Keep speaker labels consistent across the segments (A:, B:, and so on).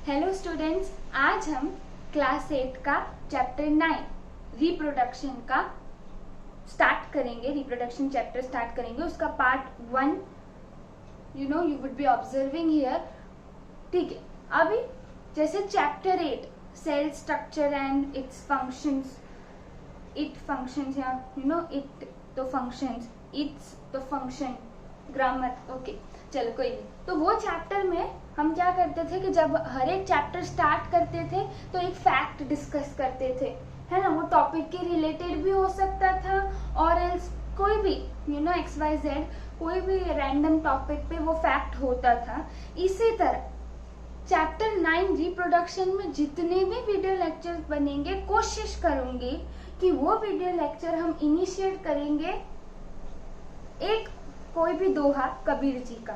A: Hello students, आज हम class 8 का चैप्टर 9 रिप्रोडक्शन का स्टार्ट करेंगे। रिप्रोडक्शन चैप्टर स्टार्ट करेंगे, उसका part 1 you would be observing here. ठीक है, अभी जैसे chapter 8 cell structure and its functions, it functions या इट तो फंक्शंस, इट्स तो फंक्शन, ग्रामर। ओके चलो कोई नहीं। तो वो चैप्टर में हम क्या करते थे कि जब हर एक चैप्टर स्टार्ट करते थे तो एक फैक्ट डिस्कस करते थे, है ना। वो टॉपिक के रिलेटेड भी हो सकता था और एल्स कोई भी XYZ कोई भी रैंडम टॉपिक पे वो फैक्ट होता था। इसी तरह चैप्टर 9 रिप्रोडक्शन में जितने भी वीडियो लेक्चर बनेंगे, कोशिश करूंगी कि वो वीडियो लेक्चर हम इनिशिएट करेंगे एक कोई भी दोहा कबीर जी का।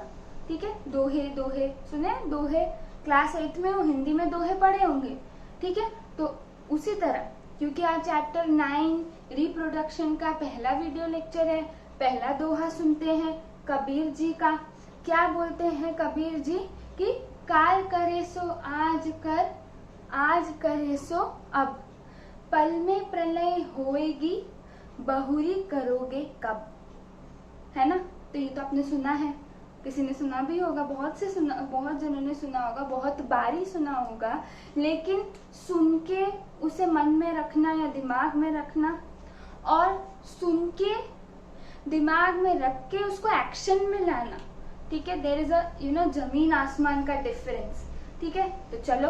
A: ठीक है, दोहे सुने, दोहे क्लास 8 में वो हिंदी में दोहे पढ़े होंगे। ठीक है, तो उसी तरह क्योंकि आज चैप्टर 9 रिप्रोडक्शन का पहला वीडियो लेक्चर है, पहला दोहा सुनते हैं कबीर जी का। क्या बोलते हैं कबीर जी कि काल करे सो आज कर, आज करे सो अब, पल में प्रलय होएगी, बहुरी करोगे कब। है ना। तो ये तो आपने सुना है, किसी ने सुना भी होगा, बहुत जनों ने सुना होगा, बहुत बारी सुना होगा। लेकिन सुन के उसे मन में रखना या दिमाग में रखना, और सुन के दिमाग में रख के उसको एक्शन में लाना, ठीक है, देयर इज अ जमीन आसमान का डिफरेंस। ठीक है, तो चलो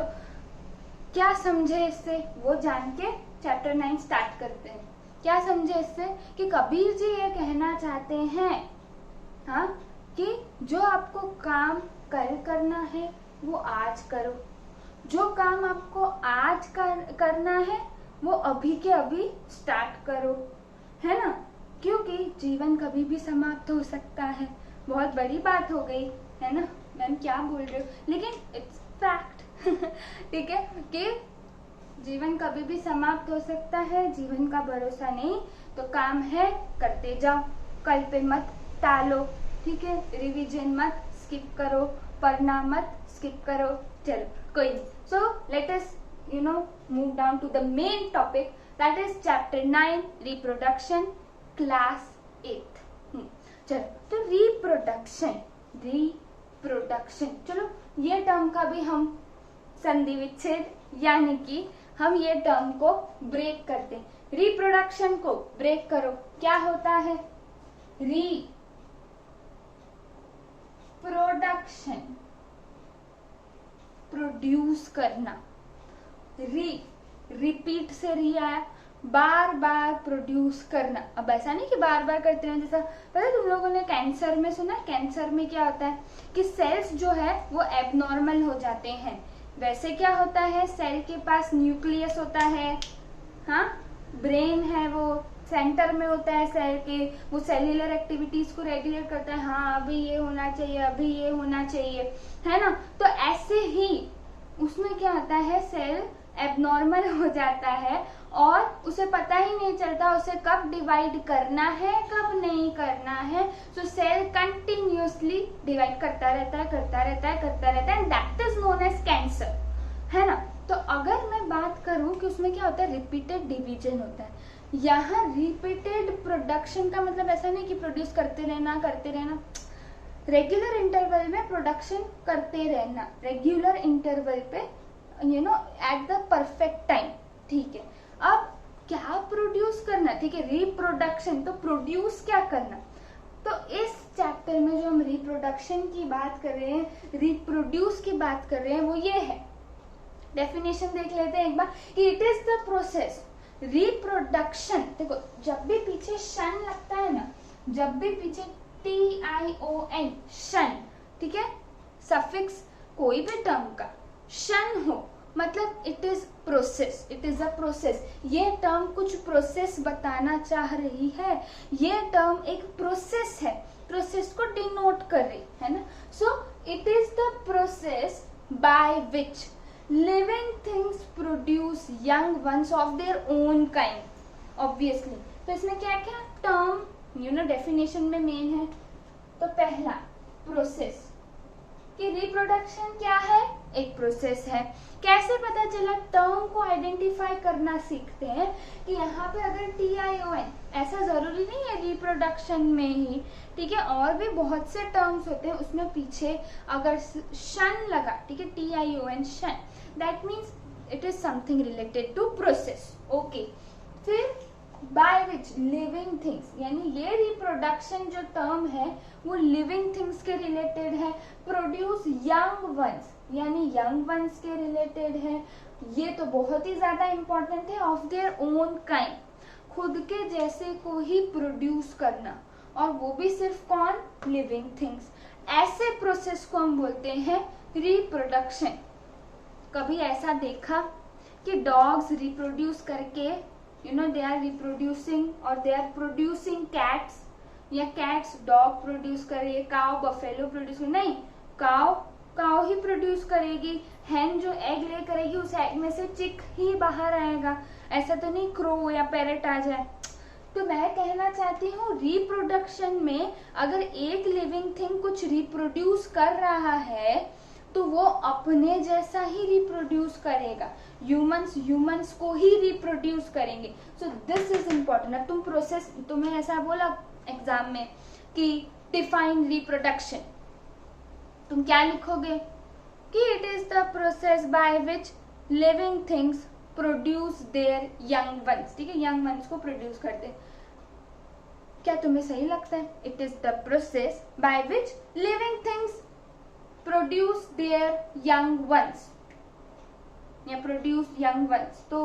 A: क्या समझे इससे वो जान के चैप्टर 9 स्टार्ट करते हैं। क्या समझे इससे कि कबीर जी ये कहना चाहते हैं, हाँ, कि जो आपको काम कल करना है वो आज करो, जो काम आपको आज करना है वो अभी के अभी स्टार्ट करो, है ना। क्योंकि जीवन कभी भी समाप्त हो सकता है। बहुत बड़ी बात हो गई, है ना मैम, क्या बोल रहे हो, लेकिन इट्स फैक्ट। ठीक है, कि जीवन कभी भी समाप्त हो सकता है, जीवन का भरोसा नहीं। तो काम है करते जाओ, कल पे मत टालो। ठीक है, रिवीजन मत स्किप करो, पढ़ना मत स्किप करो। चलो कोई नहीं। So let us move down to the main topic, that is chapter 9 reproduction class 8। चलो, तो रिप्रोडक्शन, चलो ये टर्म का भी हम संधि विच्छेद यानी कि हम ये टर्म को ब्रेक करते हैं। रिप्रोडक्शन को ब्रेक करो, क्या होता है प्रोडक्शन, प्रोड्यूस करना। रिपीट से री आया, बार बार प्रोड्यूस करना। अब ऐसा नहीं कि बार बार करते रहे, जैसा पता है तुम लोगों ने कैंसर में सुना। कैंसर में क्या होता है कि सेल्स जो है वो एबनॉर्मल हो जाते हैं। वैसे क्या होता है, सेल के पास न्यूक्लियस होता है, हाँ, ब्रेन है, वो सेंटर में होता है सेल के, वो सेल्यूलर एक्टिविटीज को रेगुलेट करता है। हाँ, अभी ये होना चाहिए, अभी ये होना चाहिए, है ना। तो ऐसे ही उसमें क्या होता है, सेल एबनॉर्मल हो जाता है और उसे पता ही नहीं चलता उसे कब डिवाइड करना है, कब नहीं करना है। सो सेल कंटिन्यूअसली डिवाइड करता रहता है, and that is known as cancer, है ना। तो अगर मैं बात करूं कि उसमें क्या होता है, रिपीटेड डिवीजन होता है। यहाँ रिपीटेड प्रोडक्शन का मतलब ऐसा नहीं कि प्रोड्यूस करते रहना, रेगुलर इंटरवल में प्रोडक्शन करते रहना, रेगुलर इंटरवल पे एट द परफेक्ट टाइम। ठीक है, अब क्या प्रोड्यूस करना, ठीक है, रिप्रोडक्शन, तो प्रोड्यूस क्या करना। तो इस चैप्टर में जो हम रिप्रोडक्शन की बात कर रहे हैं, रिप्रोड्यूस की बात कर रहे हैं, वो ये है। डेफिनेशन देख लेते हैं एक बार कि it is the process reproduction. देखो, जब भी पीछे शन लगता है ना, जब भी पीछे TION शन, ठीक है, सफिक्स कोई भी टर्म का शन हो, मतलब it is process, it is a process. ये टर्म कुछ प्रोसेस बताना चाह रही है, ये टर्म एक प्रोसेस है, प्रोसेस को डिनोट कर रही है ना। So it is the process by which living things produce young ones of their own kind, obviously। तो इसमें क्या क्या टर्म डेफिनेशन में मेन है। तो पहला प्रोसेस कि रिप्रोडक्शन क्या है, एक प्रोसेस है। कैसे पता चला? टर्म को आइडेंटिफाई करना सीखते हैं कि यहाँ पे अगर TION, ऐसा जरूरी नहीं है रिप्रोडक्शन में ही, ठीक है, और भी बहुत से टर्म्स होते हैं, उसमें पीछे अगर शन लगा, ठीक है, TION शन, that means it is something related to process. Okay, फिर बाय विच लिविंग थिंग्स, यानी ये रिप्रोडक्शन जो टर्म है वो लिविंग थिंग्स के रिलेटेड है। प्रोड्यूस यंग वंस, यानी यंग वंस के रिलेटेड है। ये तो बहुत ही ज्यादा इंपॉर्टेंट है। ऑफ देयर ओन काइंड, खुद के जैसे को ही प्रोड्यूस करना, और वो भी सिर्फ कौन? Living things. ऐसे प्रोसेस को हम बोलते हैं रिप्रोडक्शन। कभी ऐसा देखा कि डॉग्स रिप्रोड्यूस करके they are reproducing or they are producing cats, या cats dog प्रोड्यूस करे, काउ बफेलो प्रोड्यूस करे? नहीं, काउ ही प्रोड्यूस करेगी। हैन जो एग ले करेगी, उस एग में से चिक ही बाहर आएगा। ऐसा तो नहीं क्रो या पैरेट आ जाए। तो मैं कहना चाहती हूँ रिप्रोडक्शन में अगर एक लिविंग थिंग कुछ रिप्रोड्यूस कर रहा है तो वो अपने जैसा ही रिप्रोड्यूस करेगा। ह्यूमंस को ही रिप्रोड्यूस करेंगे। So this is important. अब तुम प्रोसेस, तुम्हें ऐसा बोला एग्जाम में कि डिफाइन रिप्रोडक्शन, तुम क्या लिखोगे? कि it is the process by which living things produce their young ones, ठीक है, यंग वंस को प्रोड्यूस करते हैं। क्या तुम्हें सही लगता है? It is the process by which living things produce their young ones, या प्रोड्यूस यंग वंस। तो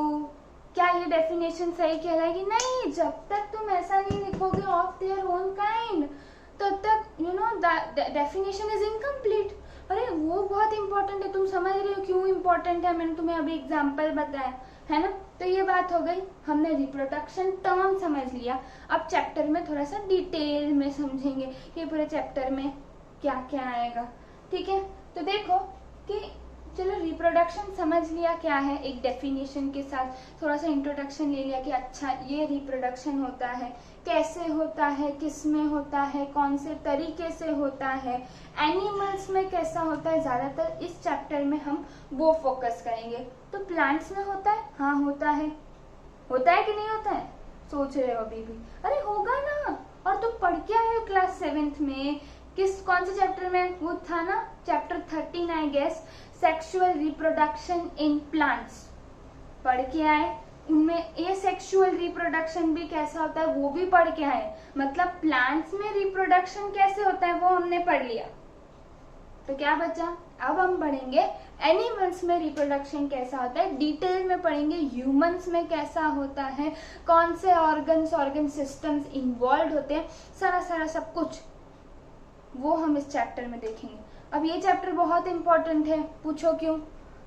A: क्या ये डेफिनेशन सही कहलाएगी? नहीं, जब तक तुम ऐसा नहीं लिखोगे ऑफ देयर ओन काइंड, तब तक डेफिनेशन इज इनकम्प्लीट। अरे वो बहुत इंपॉर्टेंट है, तुम समझ रहे हो क्यों इंपॉर्टेंट है? मैंने तुम्हें अभी एग्जाम्पल बताया है ना। तो ये बात हो गई, हमने रिप्रोडक्शन टर्म समझ लिया। अब चैप्टर में थोड़ा सा डिटेल में समझेंगे कि पूरे चैप्टर में क्या क्या आएगा, ठीक है। तो देखो कि चलो रिप्रोडक्शन समझ लिया क्या है, एक डेफिनेशन के साथ थोड़ा सा इंट्रोडक्शन ले लिया कि अच्छा ये रिप्रोडक्शन होता है, कैसे होता है, किस में होता है, कौन से तरीके से होता है, एनिमल्स में कैसा होता है। ज़्यादातर इस चैप्टर में हम वो फोकस करेंगे। तो प्लांट्स में होता है? हाँ होता है। होता है कि नहीं होता है? सोच रहे हो अभी भी? अरे होगा ना। और तुम पढ़ के आए हो क्लास 7th में, कौन से चैप्टर में? वो था ना chapter 13 I guess, sexual reproduction in plants. पढ़ के आए, उनमें ये सेक्सुअल रिप्रोडक्शन भी कैसा होता है वो भी पढ़ के आए। मतलब प्लांट्स में रिप्रोडक्शन कैसे होता है वो हमने पढ़ लिया। तो क्या बचा? अब हम पढ़ेंगे एनिमल्स में रिप्रोडक्शन कैसा होता है, डिटेल में पढ़ेंगे ह्यूमंस में कैसा होता है, कौन से ऑर्गन सिस्टम्स इन्वॉल्व होते हैं, सारा सब कुछ वो हम इस चैप्टर में देखेंगे। अब ये चैप्टर बहुत इंपॉर्टेंट है, पूछो क्यों?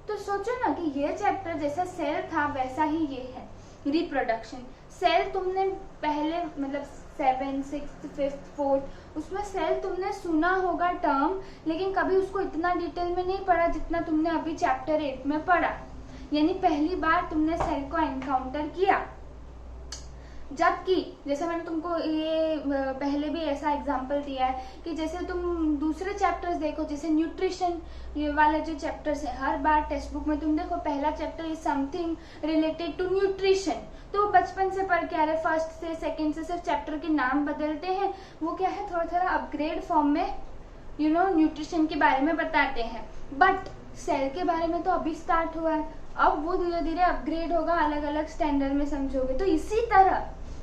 A: तो सोचो ना कि ये चैप्टर जैसा सेल था वैसा ही ये है रिप्रोडक्शन। सेल तुमने पहले मतलब 7th, 6th, 5th, 4th उसमें सेल तुमने सुना होगा टर्म, लेकिन कभी उसको इतना डिटेल में नहीं पढ़ा जितना तुमने अभी चैप्टर 8 में पढ़ा। यानी पहली बार तुमने सेल को एनकाउंटर किया। जबकि जैसे मैंने तुमको ये पहले भी ऐसा एग्जाम्पल दिया है कि जैसे तुम दूसरे चैप्टर्स देखो, जैसे न्यूट्रिशन ये वाला जो चैप्टर्स है, हर बार टेक्स्ट बुक में तुम देखो पहला chapter is something related to nutrition. तो बचपन से पढ़ के आ रहे, फर्स्ट से सेकंड से सिर्फ चैप्टर के नाम बदलते हैं। वो क्या है, थोड़ा थोड़ा अपग्रेड फॉर्म में न्यूट्रिशन के बारे में बताते हैं। बट सेल के बारे में तो अभी स्टार्ट हुआ है, अब वो धीरे धीरे अपग्रेड होगा, अलग अलग स्टैंडर्ड में समझोगे। तो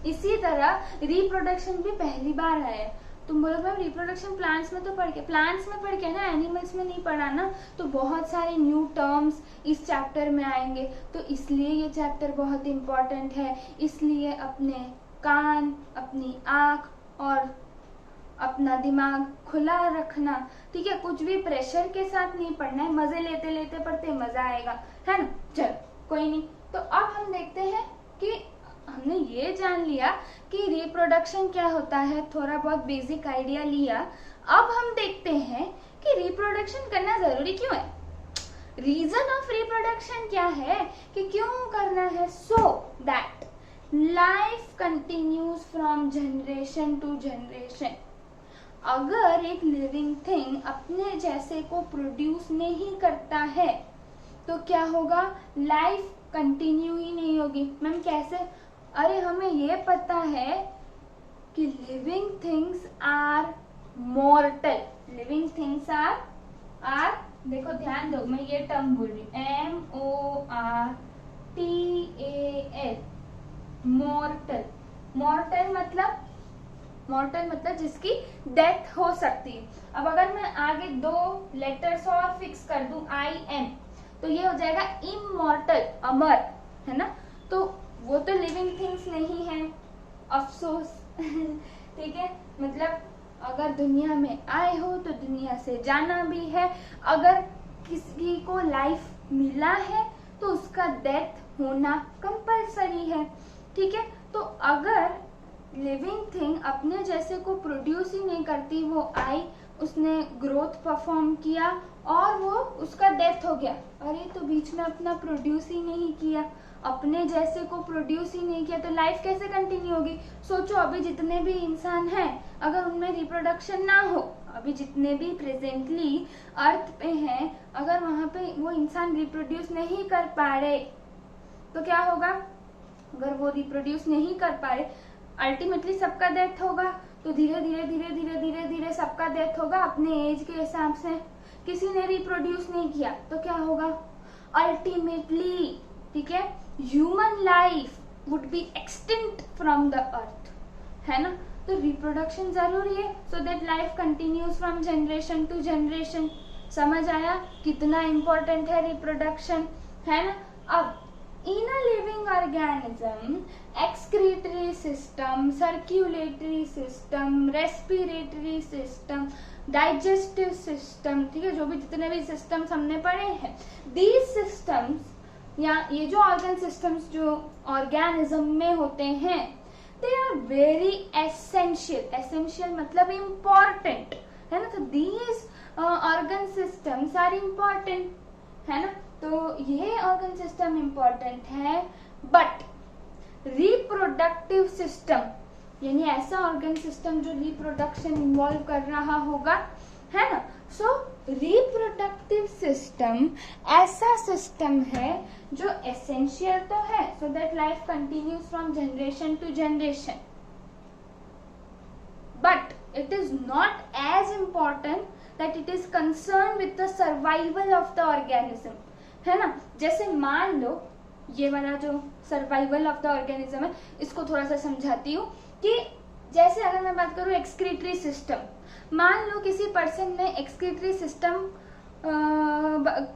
A: इसी तरह रिप्रोडक्शन भी पहली बार आया है। तुम बोलो मैम रिप्रोडक्शन प्लांट्स में तो पढ़ के ना, एनिमल्स में नहीं पढ़ा ना। तो बहुत सारे न्यू टर्म्स इस चैप्टर में आएंगे, तो इसलिए ये चैप्टर बहुत इंपॉर्टेंट है। इसलिए अपने कान, अपनी आँख और अपना दिमाग खुला रखना, ठीक है। कुछ भी प्रेशर के साथ नहीं पढ़ना है, मजे लेते लेते पढ़ते मजा आएगा, है ना। चल कोई नहीं। तो अब हम देखते हैं कि हमने ये जान लिया कि रिप्रोडक्शन क्या होता है, थोड़ा बहुत बेसिक आइडिया लिया। अब हम देखते हैं कि रिप्रोडक्शन करना जरूरी क्यों है, रीजन ऑफ रिप्रोडक्शन क्या है, कि क्यों करना है। So that life continues from generation to generation. अगर एक लिविंग थिंग अपने जैसे को प्रोड्यूस नहीं करता है तो क्या होगा, लाइफ कंटिन्यू ही नहीं होगी। मैम कैसे? अरे हमें ये पता है कि living things are mortal, living things are देखो ध्यान दो, मैं ये टर्म बोल रही हूँ, MORTAL, मॉर्टल। मॉर्टल मतलब जिसकी डेथ हो सकती है। अब अगर मैं आगे 2 लेटर्स और फिक्स कर दूं IM, तो ये हो जाएगा इमॉर्टल, अमर, है ना। तो वो तो लिविंग थिंग्स नहीं है, अफसोस। ठीक है, मतलब अगर दुनिया में आए हो तो दुनिया से जाना भी है। अगर किसी को लाइफ मिला है तो उसका डेथ होना कंपलसरी है। ठीक है, तो अगर लिविंग थिंग अपने जैसे को प्रोड्यूस ही नहीं करती, वो आई, उसने ग्रोथ परफॉर्म किया और वो उसका डेथ हो गया, अरे तो बीच में अपना प्रोड्यूस ही नहीं किया, अपने जैसे को प्रोड्यूस ही नहीं किया, तो लाइफ कैसे कंटिन्यू होगी? सोचो अभी जितने भी इंसान हैं, अगर उनमें रिप्रोडक्शन ना हो, अभी जितने भी प्रेजेंटली अर्थ पे हैं, अगर वहां पे वो इंसान रिप्रोड्यूस नहीं कर पा रहे तो क्या होगा? अगर वो रिप्रोड्यूस नहीं कर पा रहे, अल्टीमेटली सबका डेथ होगा। तो धीरे धीरे धीरे धीरे धीरे धीरे सबका डेथ होगा अपने एज के हिसाब से। किसी ने रिप्रोड्यूस नहीं किया तो क्या होगा? अल्टीमेटली, ठीक है, human life would be extinct from the earth, है ना। तो रिप्रोडक्शन जरूरी है so that life continues from generation to generation. समझ आया कितना इंपॉर्टेंट है रिप्रोडक्शन, है ना। अब in a living organism, excretory system, circulatory system, respiratory system, digestive system, ठीक है, जो भी जितने भी सिस्टम्स हमने पढ़े हैं, these systems या ये जो ऑर्गन सिस्टम्स जो ऑर्गेनिज्म में होते हैं, they are very essential, essential मतलब important, है ना। तो these organ systems are important, है ना। तो ये ऑर्गन सिस्टम इंपॉर्टेंट है, बट रिप्रोडक्टिव सिस्टम यानी ऐसा ऑर्गन सिस्टम जो रिप्रोडक्शन इन्वॉल्व कर रहा होगा, है ना। सो रिप्रोडक्टिव सिस्टम ऐसा सिस्टम है जो एसेंशियल तो है so that life continues from generation to generation, but it is not as important that it is concern with the survival of the organism, है ना। जैसे मान लो ये वाला जो सर्वाइवल ऑफ द ऑर्गेनिज्म है, इसको थोड़ा सा समझाती हूँ कि जैसे अगर मैं बात करूँ एक्सक्रीटरी सिस्टम, मान लो किसी पर्सन में एक्सक्रीटरी सिस्टम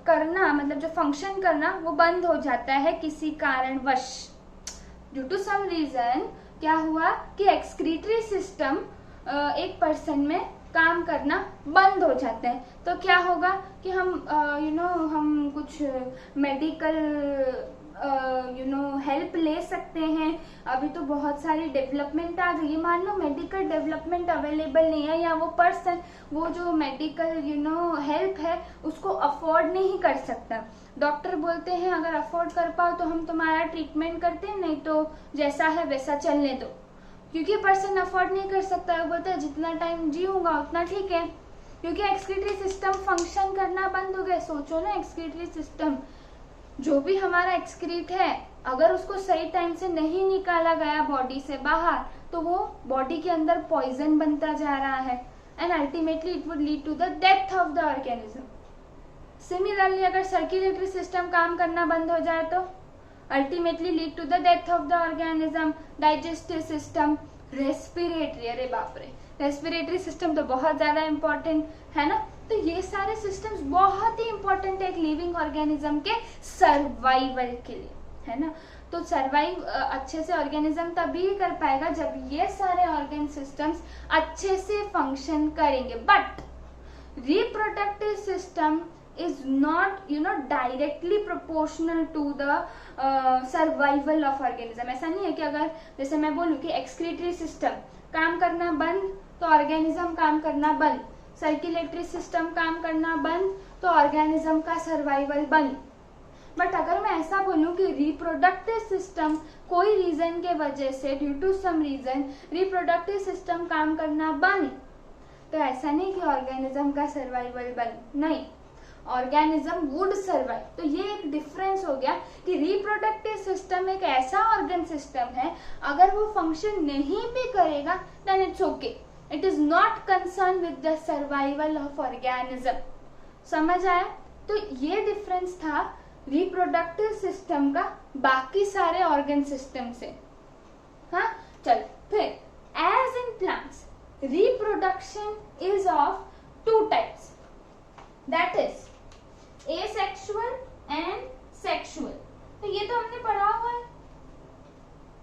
A: करना मतलब जो फंक्शन करना वो बंद हो जाता है किसी कारणवश, ड्यू टू सम रीजन। क्या हुआ कि एक्सक्रीटरी सिस्टम एक पर्सन में काम करना बंद हो जाते हैं, तो क्या होगा कि हम हम कुछ मेडिकल हेल्प ले सकते हैं। अभी तो बहुत सारी डेवलपमेंट आ गई है, मान लो मेडिकल डेवलपमेंट अवेलेबल नहीं है या वो पर्सन वो जो मेडिकल हेल्प है उसको अफोर्ड नहीं कर सकता, डॉक्टर बोलते हैं अगर अफोर्ड कर पाओ तो हम तुम्हारा ट्रीटमेंट करते हैं, नहीं तो जैसा है वैसा चलने दो, क्योंकि पर्सन अफोर्ड नहीं कर सकता है, बोलता है जितना टाइम जीऊंगा उतना ठीक है, क्योंकि एक्सक्रीटरी सिस्टम फंक्शन करना बंद हो गया। सोचो ना, एक्सक्रीटरी सिस्टम जो भी हमारा एक्सक्रीट है अगर उसको सही टाइम से नहीं निकाला गया बॉडी से बाहर तो वो बॉडी के अंदर पॉइजन बनता जा रहा है and ultimately it would lead to the death of the organism. Similarly अगर सर्कुलेटरी सिस्टम काम करना बंद हो जाए तो ultimately lead to the death of the organism. Digestive system, respiratory, अरे बाप रे, रेस्पिरेटरी सिस्टम तो बहुत ज्यादा इंपॉर्टेंट है ना। तो ये सारे सिस्टम्स बहुत ही इंपॉर्टेंट है एक लिविंग ऑर्गेनिज्म के सर्वाइवल के लिए, है ना। तो सर्वाइव अच्छे से ऑर्गेनिज्म तभी कर पाएगा जब ये सारे ऑर्गन सिस्टम्स अच्छे से फंक्शन करेंगे। But reproductive system is not directly proportional to the survival of organism। ऐसा नहीं है कि अगर जैसे मैं बोलूं कि एक्सक्रीटरी सिस्टम काम करना बंद तो ऑर्गेनिज्म काम करना बंद, सर्कुलेटरी सिस्टम काम करना बंद तो ऑर्गेनिज्म का सर्वाइवल बंद। बट अगर मैं ऐसा बोलूं कि रिप्रोडक्टिव सिस्टम कोई रीजन के वजह से due to some reason reproductive system काम करना बंद, तो ऐसा नहीं कि ऑर्गेनिज्म का सर्वाइवल बंद, नहीं, ऑर्गेनिज्म वुड सर्वाइव। तो ये एक डिफरेंस हो गया कि रिप्रोडक्टिव सिस्टम एक ऐसा ऑर्गन सिस्टम है, अगर वो फंक्शन नहीं भी करेगा then it's okay, it is not concern with the survival of organism. समझ आया? तो ये डिफरेंस था रिप्रोडक्टिव सिस्टम का बाकी सारे ऑर्गन सिस्टम से। हाँ, चल फिर as in plants reproduction is of two types, that is asexual and sexual. तो ये तो हमने पढ़ा हुआ है,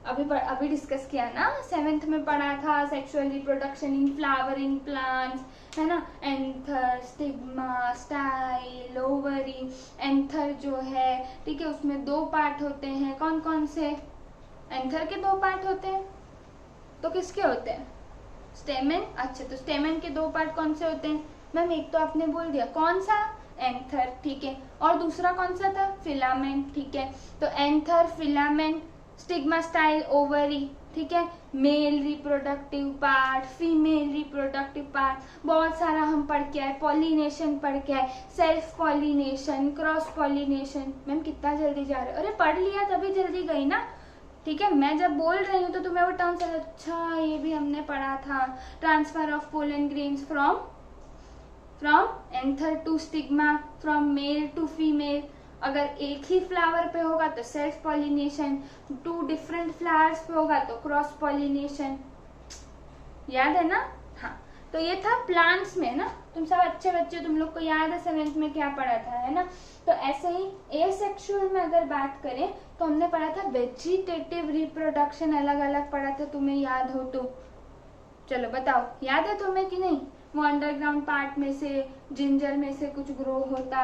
A: अभी डिस्कस किया ना, 7th में पढ़ा था sexual reproduction in flowering plants, है ना, anther, stigma, style, ovary. Anther जो है, ठीक है, उसमें 2 पार्ट होते हैं, कौन कौन से? एंथर के 2 पार्ट होते हैं, तो किसके होते हैं? स्टेमेन। अच्छा, तो स्टेमेन के 2 पार्ट कौन से होते हैं? मैम एक तो आपने बोल दिया, कौन सा? एंथर, ठीक है, और दूसरा कौन सा था? फिलामेंट, ठीक है। तो anther, filament, stigma, style, ovary, ठीक है, male reproductive part, female reproductive part, बहुत सारा हम पढ़ के आए, पॉलिनेशन पढ़ के आए, self pollination, cross pollination. Ma'am कितना जल्दी जा रहे हो? अरे पढ़ लिया तभी जल्दी गई ना, ठीक है, मैं जब बोल रही हूँ तो तुम्हें वो टर्म्स, अच्छा ये भी हमने पढ़ा था, transfer of pollen grains from anther to stigma, from male to female. अगर एक ही फ्लावर पे होगा तो सेल्फ पॉलिनेशन, 2 डिफरेंट फ्लावर्स पे होगा तो क्रॉस पॉलिनेशन। याद है ना? हाँ, तो ये था प्लांट्स में ना, तुम सब अच्छे बच्चे, तुम लोग को याद है 7th में क्या पढ़ा था, है ना। तो ऐसे ही एसेक्सुअल में अगर बात करें तो हमने पढ़ा था वेजिटेटिव रिप्रोडक्शन, अलग अलग पढ़ा था, तुम्हें याद हो तो चलो बताओ, याद है तुम्हें कि नहीं? वो अंडरग्राउंड पार्ट में से, जिंजर में से कुछ ग्रो होता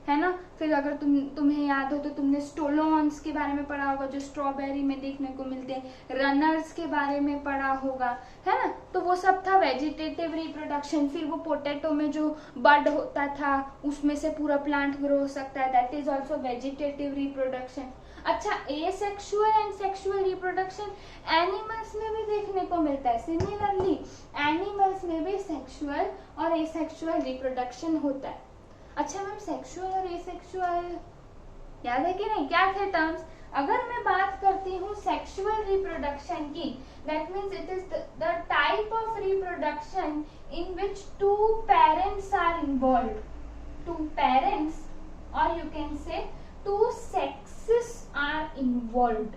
A: है ना। फिर अगर तुम्हें याद हो तो तुमने स्टोलोन्स के बारे में पढ़ा होगा, जो स्ट्रॉबेरी में देखने को मिलते हैं, रनर्स के बारे में पढ़ा होगा, है ना। तो वो सब था वेजिटेटिव रिप्रोडक्शन। फिर वो पोटैटो में जो बड होता था, उसमें से पूरा प्लांट ग्रो हो सकता है, that is also vegetative reproduction. अच्छा, asexual and sexual reproduction animals में भी देखने को मिलता है। सिमिलरली एनिमल्स में भी सेक्सुअल और एसेक्सुअल रिप्रोडक्शन होता है। अच्छा मैम, सेक्सुअल और एसेक्सुअल याद है कि नहीं? क्या थे टर्म्स? अगर मैं बात करती हूँ सेक्सुअल रिप्रोडक्शन की, that means it is the type of reproduction in which 2 parents are involve, 2 parents, और you can say 2 sexes are involved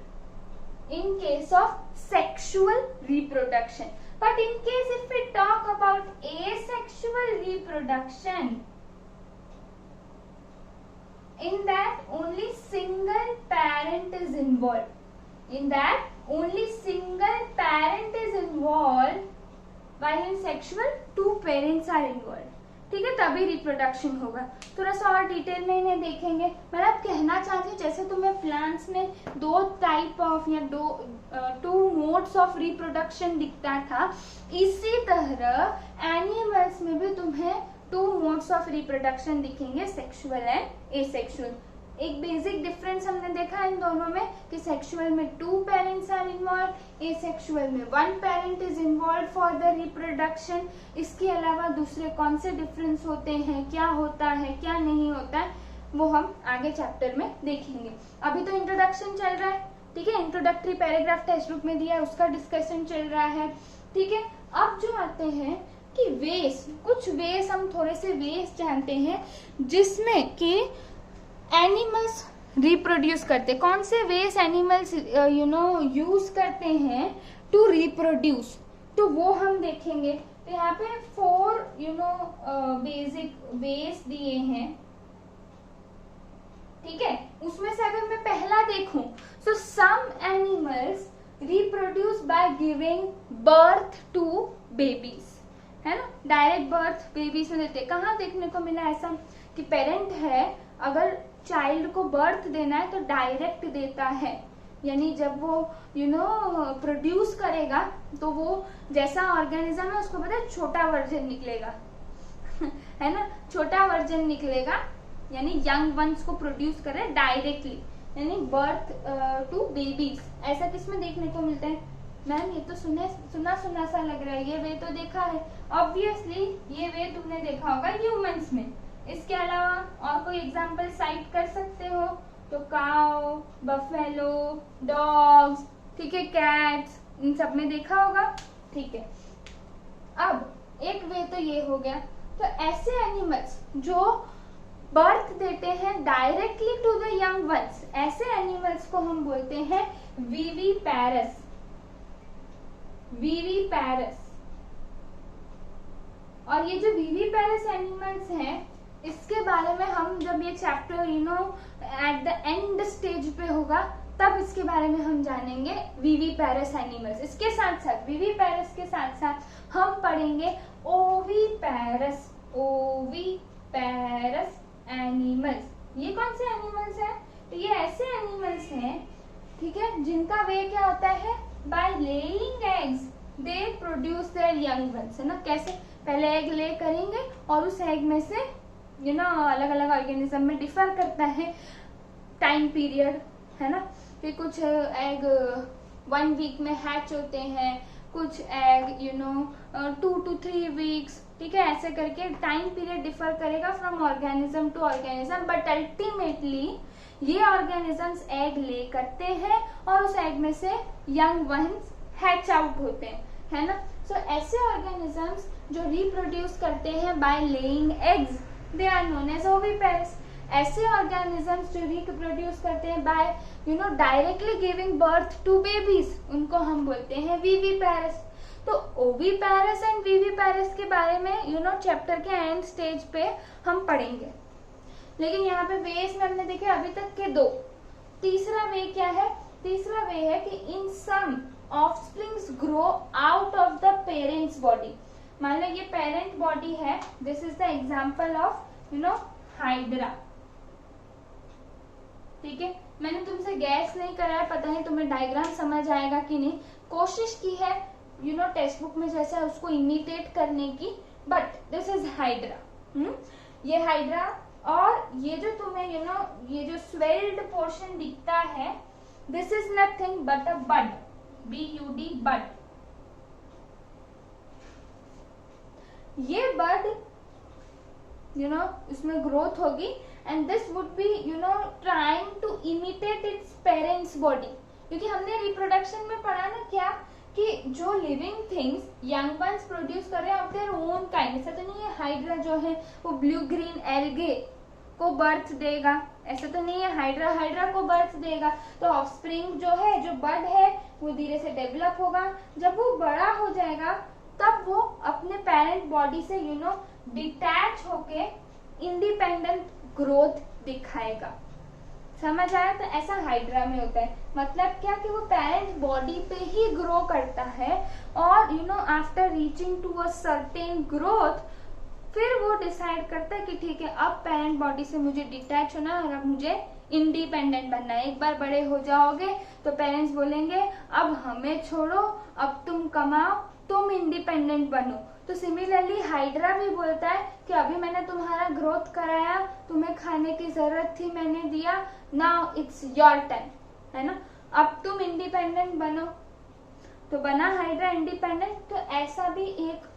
A: in case of sexual reproduction. But in case if we talk about asexual reproduction, in that only single parent is involved. In that only single parent is involved, while in sexual 2 parents are involved. ठीक है, तभी reproduction होगा। थोड़ा सा और detail में इन्हें देखेंगे। मैं अब कहना चाहती हूँ, जैसे तुम्हें प्लांट्स में 2 टाइप ऑफ या 2 मोड्स ऑफ रिप्रोडक्शन दिखता था, इसी तरह एनिमल्स में भी तुम्हें 2 मोड्स ऑफ रिप्रोडक्शन दिखेंगे, सेक्सुअल एंड एसेक्सुअल। एक बेसिक डिफरेंस हमने देखा इन दोनों में कि सेक्सुअल में 2 पेरेंट्स आर इन्वॉल्व, एसेक्सुअल में 1 parent is involve for the reproduction. इसके अलावा दूसरे कौन से डिफरेंस होते हैं, क्या होता है, क्या नहीं होता है, वो हम आगे चैप्टर में देखेंगे। अभी तो इंट्रोडक्शन चल रहा है, ठीक है, इंट्रोडक्टरी पैराग्राफ टेक्स्ट बुक में दिया है, उसका डिस्कशन चल रहा है, ठीक है। अब जो आते हैं कि वेस, कुछ वेस, हम थोड़े से वेस जानते हैं जिसमें कि एनिमल्स रिप्रोड्यूस करते। कौन से वेस एनिमल्स यूज करते हैं टू रिप्रोड्यूस, तो वो हम देखेंगे। तो यहाँ पे 4 बेसिक वेस दिए हैं, ठीक है। उसमें से अगर मैं पहला देखूं, so some animals reproduce by giving birth to babies, है ना, डायरेक्ट बर्थ बेबीज में देते। कहाँ देखने को मिला ऐसा कि पेरेंट है, अगर चाइल्ड को बर्थ देना है तो डायरेक्ट देता है, यानी जब वो प्रोड्यूस करेगा तो वो जैसा ऑर्गेनिज्म है उसको पता है छोटा वर्जन निकलेगा है ना, छोटा वर्जन निकलेगा, यानी यंग वंस को प्रोड्यूस करे डायरेक्टली, यानी बर्थ टू बेबीज। ऐसा किसमें देखने को मिलता है? मैम ये तो सुना सा लग रहा है, ये वे तो देखा है। ऑब्वियसली ये वे तुमने देखा होगा ह्यूमंस में। इसके अलावा और कोई एग्जांपल साइट कर सकते हो तो काउ, बफेलो, डॉग्स, ठीक है, कैट्स, इन सब में देखा होगा। ठीक है, अब एक वे तो ये हो गया। तो ऐसे एनिमल्स जो बर्थ देते हैं directly to the young ones, ऐसे एनिमल्स को हम बोलते हैं विविपैरस। विविपैरस। और ये जो विविपैरस एनिमल्स हैं, इसके बारे में हम जब ये chapter at the end stage पे होगा तब इसके बारे में हम जानेंगे विविपैरस एनिमल्स। इसके साथ साथ विविपैरस के साथ साथ हम पढ़ेंगे ओविपैरस। ओविपैरस एनिमल्स। ये कौन से एनिमल्स हैं? तो ये ऐसे एनिमल्स हैं, ठीक है, जिनका वे क्या होता है, bye laying eggs they produce their young ones, है ना। कैसे? पहले एग ले करेंगे और उस एग में से अलग अलग ऑर्गेनिज्म में डिफर करता है टाइम पीरियड, है ना। कि कुछ एग 1 वीक में हैच होते हैं, कुछ एग 2 to 3 वीक्स, ठीक है। ऐसे करके टाइम पीरियड डिफर करेगा from organism to organism, but ultimately ये ऑर्गेनिजम्स एग ले करते हैं और उस एग में से यंग वंस हैच आउट होते हैं, है ना। सो ऐसे ऑर्गेनिजम्स जो रिप्रोड्यूस करते हैं by laying eggs, they are known as oviparous. ऐसे ऑर्गेनिजम्स जो रिप्रोड्यूस करते हैं by directly giving birth to babies, उनको हम बोलते हैं विविपैरस। तो ओविपैरस एंड विविपैरस के बारे में चैप्टर के एंड स्टेज पे हम पढ़ेंगे। लेकिन यहाँ पे वेज में हमने देखे अभी तक के 2। तीसरा वे क्या है? तीसरा वे है कि in some offsprings grow out of the parents body. मान लो ये पेरेंट बॉडी है, this is the example of hydra, ठीक है। मैंने तुमसे गैस नहीं कराया, पता नहीं तुम्हें डायग्राम समझ आएगा कि नहीं। कोशिश की है टेक्स्ट बुक में जैसा उसको इमिटेट करने की, बट दिस इज हाइड्रा। ये हाइड्रा, और ये जो तुम्हें ये जो स्वेल्ड पोर्शन दिखता है, this is nothing but a bud, BUD, bud. ये बड इसमें ग्रोथ होगी and this would be trying to imitate its parents body. क्योंकि हमने रिप्रोडक्शन में पढ़ा ना क्या, कि जो living things young ones produce कर रहे हैं ऑफ देयर ओन काइंड। ऐसा तो नहीं है हाइड्रा जो है वो ब्लू ग्रीन एल्गे को बर्थ देगा, ऐसा तो नहीं है। हाइड्रा को बर्थ देगा, तो ऑफस्प्रिंग जो है, जो बड है, वो धीरे से डेवलप होगा। जब वो बड़ा हो जाएगा तब वो अपने पेरेंट बॉडी से डिटैच होके इंडिपेंडेंट ग्रोथ दिखाएगा। समझ आया? तो ऐसा हाइड्रा में होता है। मतलब क्या कि वो पेरेंट बॉडी पे ही ग्रो करता है और after reaching to a certain growth फिर वो डिसाइड करता है कि ठीक है, अब पेरेंट बॉडी से मुझे डिटैच होना है और अब मुझे इंडिपेंडेंट बनना है। एक बार बड़े हो जाओगे तो पेरेंट्स बोलेंगे अब हमें छोड़ो, अब तुम कमाओ, तुम इंडिपेंडेंट बनो। तो सिमिलरली हाइड्रा भी बोलता है कि अभी मैंने तुम्हारा ग्रोथ कराया, तुम्हें खाने की जरूरत थी, मैंने दिया, नाउ इट्स योर टाइम, है ना, अब तुम इंडिपेंडेंट बनो। तो बना हाइड्रा इंडिपेंडेंट। तो ऐसा भी एक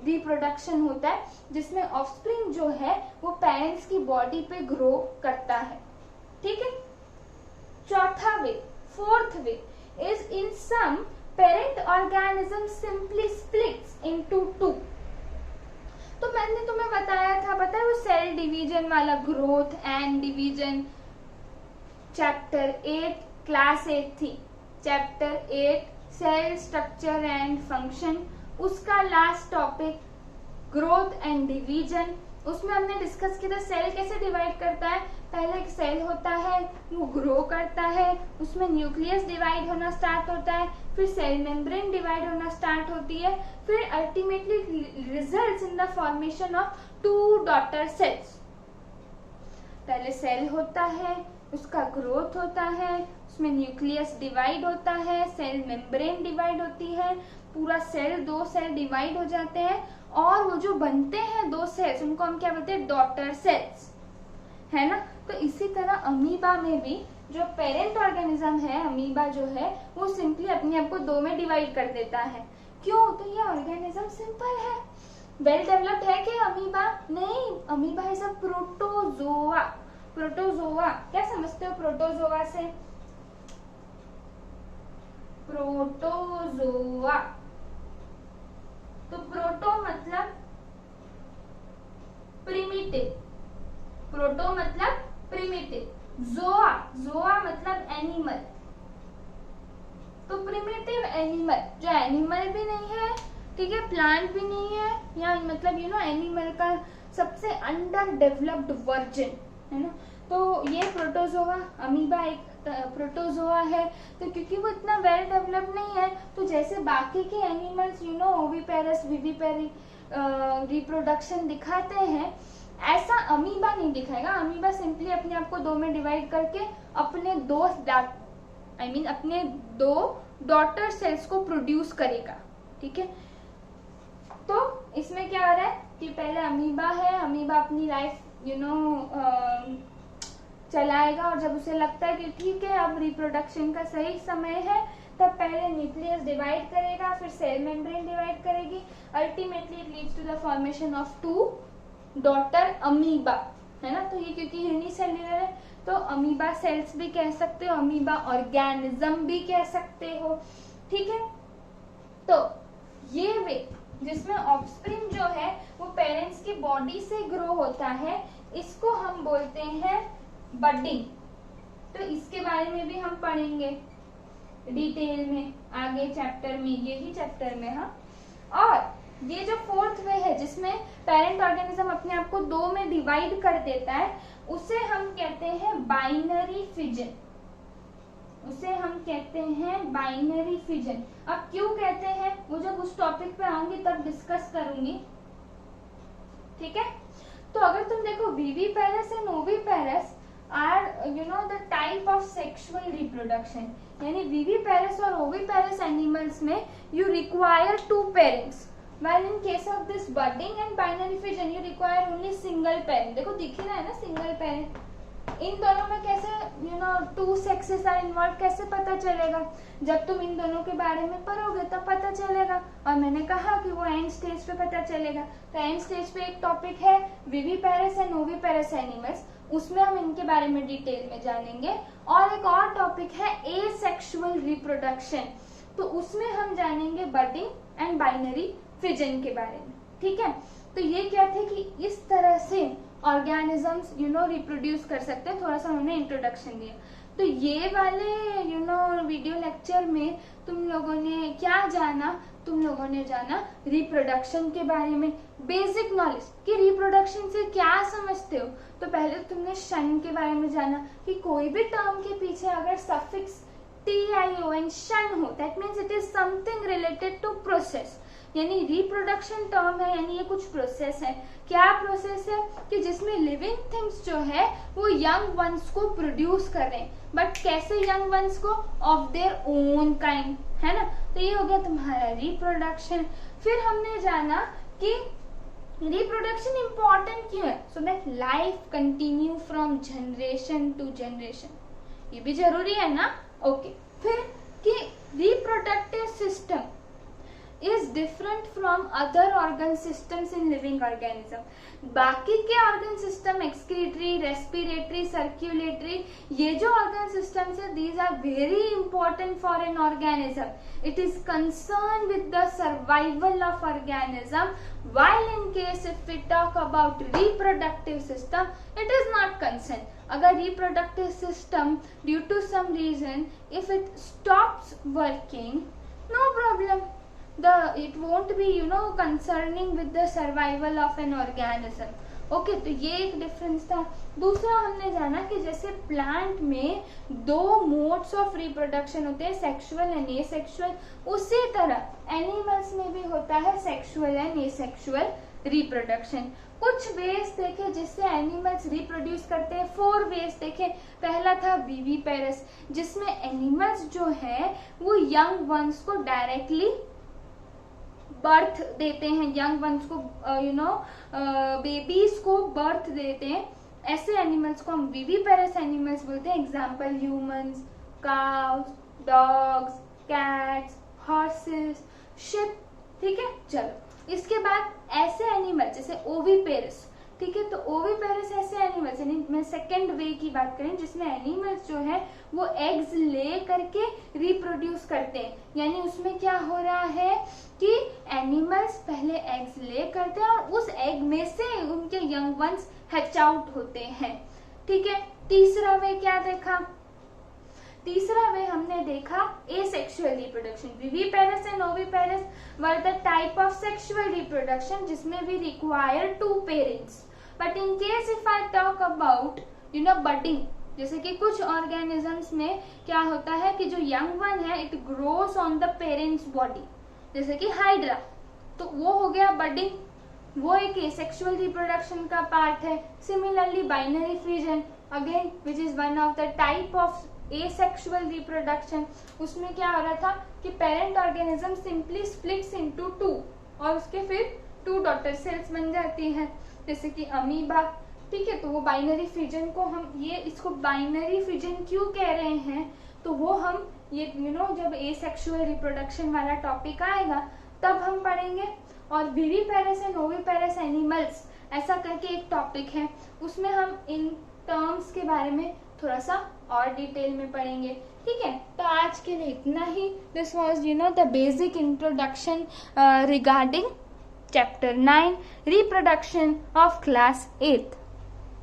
A: रिप्रोडक्शन होता है जिसमें ऑफस्प्रिंग जो है वो पेरेंट्स की बॉडी पे ग्रो करता है, ठीक है। चौथा way, fourth way is in some parent organism simply splits into 2। तो मैंने तुम्हें बताया था, पता है वो सेल डिवीजन वाला, growth and division, chapter 8 class 8 थी, chapter 8 cell structure and function, उसका last topic growth and division. उसमें हमने डिस्कस किया था सेल कैसे डिवाइड करता है। पहले एक सेल होता है, वो ग्रो करता है, उसमें न्यूक्लियस डिवाइड होना स्टार्ट होता है, फिर सेल मेम्ब्रेन डिवाइड होना स्टार्ट होती है, फिर ultimately results in the formation of 2 daughter cells. पहले सेल होता है, उसका ग्रोथ होता है, उसमें न्यूक्लियस डिवाइड होता है, सेल मेम्ब्रेन डिवाइड होती है, पूरा सेल 2 सेल डिवाइड हो जाते हैं और वो जो बनते हैं 2 सेल्स उनको हम क्या बोलते हैं, डॉटर सेल्स, है ना। तो इसी तरह अमीबा में भी जो पेरेंट ऑर्गेनिज्म है अमीबा जो है वो सिंपली अपने आप को दो में डिवाइड कर देता है। क्यों? तो ये ऑर्गेनिज्म सिंपल है, वेल डेवलप्ड है कि अमीबा नहीं, amoeba is a protozoa. Protozoa क्या समझते हो प्रोटोजोआ से? प्रोटोजोआ तो प्रोटो मतलब प्रिमिटिव, प्रोटो मतलब प्रिमिटिव, जोआ जोआ मतलब एनिमल, तो प्रिमिटिव एनिमल जो एनिमल भी नहीं है, ठीक है, प्लांट भी नहीं है, या मतलब एनिमल का सबसे अंडर डेवलप्ड वर्जन है ना। तो ये प्रोटोजोआ, अमीबा एक प्रोटोजोआ है। तो क्योंकि वो इतना वेल डेवलप्ड नहीं है, तो जैसे बाकी के एनिमल्स ओविपेरस विविपेरी रिप्रोडक्शन दिखाते हैं, ऐसा अमीबा नहीं दिखाएगा। अमीबा सिंपली अपने आप को दो में डिवाइड करके अपने अपने दो डॉटर सेल्स को प्रोड्यूस करेगा, ठीक है। तो इसमें क्या हो रहा है कि पहले अमीबा है, अमीबा अपनी लाइफ चलाएगा, और जब उसे लगता है कि ठीक है अब रिप्रोडक्शन का सही समय है, तब पहले न्यूक्लियस डिवाइड करेगा, फिर सेल मेम्ब्रेन डिवाइड करेगी, ultimately it leads to the formation of two daughter amoeba, है ना। तो ये क्योंकि यूनिसेल्युलर है तो अमीबा सेल्स भी कह सकते हो, अमीबा ऑर्गेनिज्म भी कह सकते हो, ठीक है। तो ये वे जिसमें ऑफस्प्रिंग जो है वो पेरेंट्स की बॉडी से ग्रो होता है, इसको हम बोलते हैं बडिंग। तो इसके बारे में भी हम पढ़ेंगे डिटेल में आगे चैप्टर में, यही चैप्टर में। हाँ, और ये जो फोर्थ वे है जिसमें पेरेंट ऑर्गेनिज्म अपने आप को दो में डिवाइड कर देता है, उसे हम कहते हैं बाइनरी फिजन, उसे हम कहते हैं बाइनरी फिजन। अब क्यों कहते हैं वो जब उस टॉपिक पे आऊंगी तब डिस्कस करूंगी, ठीक है। तो अगर तुम देखो viviparous and oviparous are the type of sexual reproduction, यानी विविपेरस और ओविपेरस एनिमल्स में you require two parents, while in case of this budding and binary fission you require only single parent। देखो दिख ही रहा है ना सिंगल पेरेंट। इन दोनों में कैसे टू सेक्सेस आर इन्वॉल्व कैसे पता चलेगा? जब तुम इन दोनों के बारे में पढ़ोगे तब पता चलेगा, और मैंने कहा कि वो एंड स्टेज पे पता चलेगा। तो एंड स्टेज पे एक टॉपिक है विविपेरस एंड ओविपेरस एनिमल्स, उसमें हम इनके बारे में डिटेल में जानेंगे। और एक और टॉपिक है एसेक्सुअल रिप्रोडक्शन, तो उसमें हम जानेंगे बडिंग एंड बाइनरी फिजन के बारे में, ठीक है। तो ये क्या थे कि इस तरह से ऑर्गेनिजम्स रिप्रोड्यूस कर सकते हैं। थोड़ा सा उन्होंने इंट्रोडक्शन दिया। तो ये वाले वीडियो लेक्चर में तुम लोगों ने क्या जाना? तुम लोगों ने जाना रिप्रोडक्शन के बारे में, बेसिक नॉलेज कि रिप्रोडक्शन से क्या समझते हो। तो पहले तुमने शन के बारे में जाना कि कोई भी टर्म के पीछे अगर सफिक्स TION शन हो, that means it is something related to process, यानी रिप्रोडक्शन टर्म है, यानी ये कुछ प्रोसेस है। क्या प्रोसेस है? कि जिसमें लिविंग थिंग्स जो है वो यंग वंस को प्रोड्यूस कर रहे हैं, बट कैसे यंग वंस को? ऑफ देयर ओन काइंड, है ना। तो ये हो गया तुम्हारा रिप्रोडक्शन। फिर हमने जाना कि रिप्रोडक्शन इंपॉर्टेंट क्यों है, so that life continue from generation to generation, ये भी जरूरी है ना। ओके, फिर कि reproductive system is different from other organ systems in living organism। बाकी के organ system excretory, respiratory, circulatory, ये जो organ systems है these are very important for an organism। It is concerned with the survival of organism, while in case if we talk about reproductive system it is not concerned। अगर reproductive system due to some reason if it stops working, no problem, it won't be concerning with the survival of an organism। Okay, तो ये एक difference था। दूसरा हमने जाना कि जैसे प्लांट में दो मोड्स ऑफ रिप्रोडक्शन होते हैं, सेक्सुअल एंड एसेक्सुअल, उसी तरह एनिमल्स में भी होता है सेक्सुअल एंड एसेक्सुअल रिप्रोडक्शन। कुछ वेज देखे जिससे एनिमल्स रिप्रोड्यूस करते हैं, 4 वेज देखे। पहला था विविपेरस, जिसमें एनिमल्स जो है वो यंग वंस को डायरेक्टली बर्थ देते हैं, यंग वंस को बेबीज को बर्थ देते हैं ऐसे एनिमल्स को हम विविपेरस एनिमल्स बोलते हैं। Example humans, cows, dogs, cats, horses, ship. ठीक है, चलो इसके बाद ऐसे एनिमल जैसे ओविपेरस। ठीक है, तो ओविपेरस ऐसे एनिमल्स, यानी मैं सेकेंड वे की बात करें जिसमें एनिमल्स जो है वो एग्स ले करके रिप्रोड्यूस करते हैं। यानी उसमें क्या हो रहा है कि एनिमल्स पहले एग्स ले करते हैं और उस एग में से उनके यंग वंस हैच आउट होते हैं। ठीक है, तीसरा वे क्या देखा? तीसरा वे हमने देखा asexual reproduction. Viviparous and oviparous were the type of sexual reproduction जिसमें we require 2 parents. But in case if I talk about budding, जैसे कि कुछ ऑर्गेनिजम्स में क्या होता है कि जो यंग वन है it grows on the parents body, जैसे कि हाइड्रा, तो वो हो गया बडिंग, वो एक एसेक्सुअल रिप्रोडक्शन का पार्ट है। Similarly binary fission again which is one of the type of asexual reproduction, उसमें क्या हो रहा था कि parent organism simply splits into 2 और उसके फिर 2 डॉटर सेल्स बन जाती हैं, जैसे कि अमीबा। ठीक है, तो वो बाइनरी फिजन को हम इसको बाइनरी फिजन क्यों कह रहे हैं, तो वो हम ये जब एसेक्सुअल रिप्रोडक्शन वाला टॉपिक आएगा तब हम पढ़ेंगे। और विविपेरस एंड ओविपेरस एनिमल्स ऐसा करके एक टॉपिक है, उसमें हम इन टर्म्स के बारे में थोड़ा सा और डिटेल में पढ़ेंगे। ठीक है, तो आज के लिए इतना ही। This was the basic introduction regarding chapter 9 reproduction of class 8।